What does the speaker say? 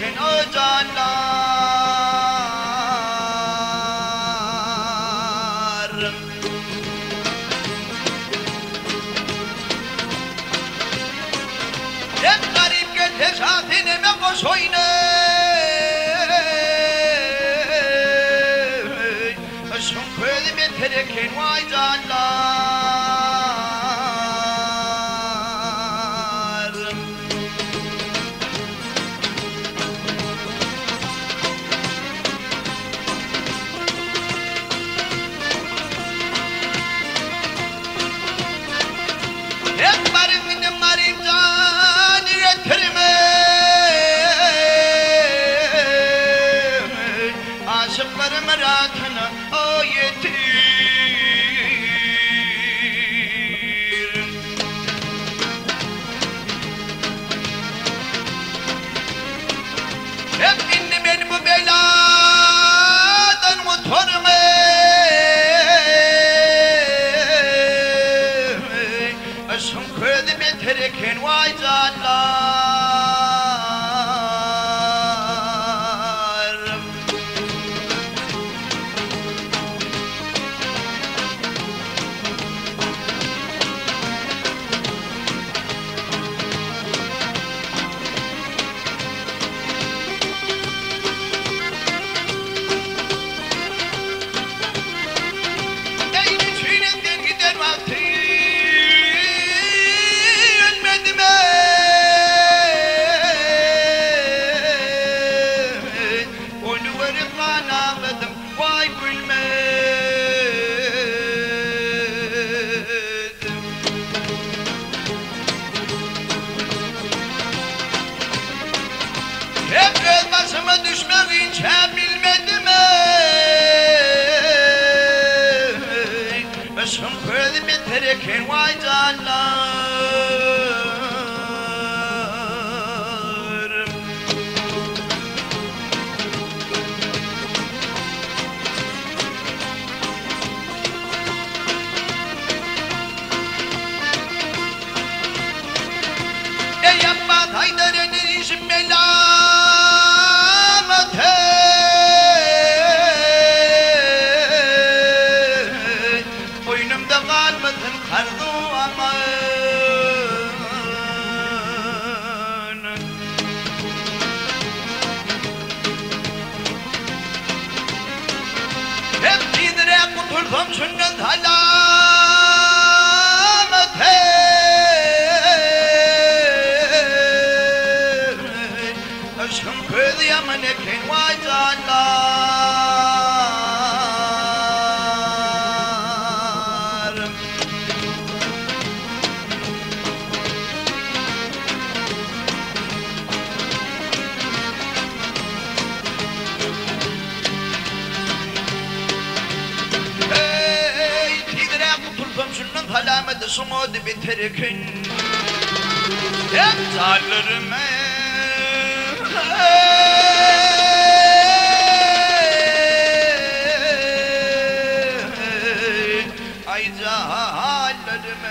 terkin o canlar. Hep garip gel teşafinime koş oyna. Şükredi bir terkin vay canlar. Hep garibim garip can getirme. Aşıkların merakını o yetir. Hep indi beni bu beladan motorumu. Şükredi bir terkin vay canlar. Değdi tüylenden gider vakti. Ölmedim onu verip ağladım vay gülmedim. Hep göz başıma düşmek hiç bilmedim. Şükredi bir terkin vay canlar. Ey yapma Haydar'ın işin melamete. Boynumda kalmadın kardu aman. Hep gidire kurtuldum şundan halamete. Şükredi yaman ekin vay canlar. Hey tidire kurtuldum şundan halamete sumudu bir terkin. Hep zallarıma. Ay canlarım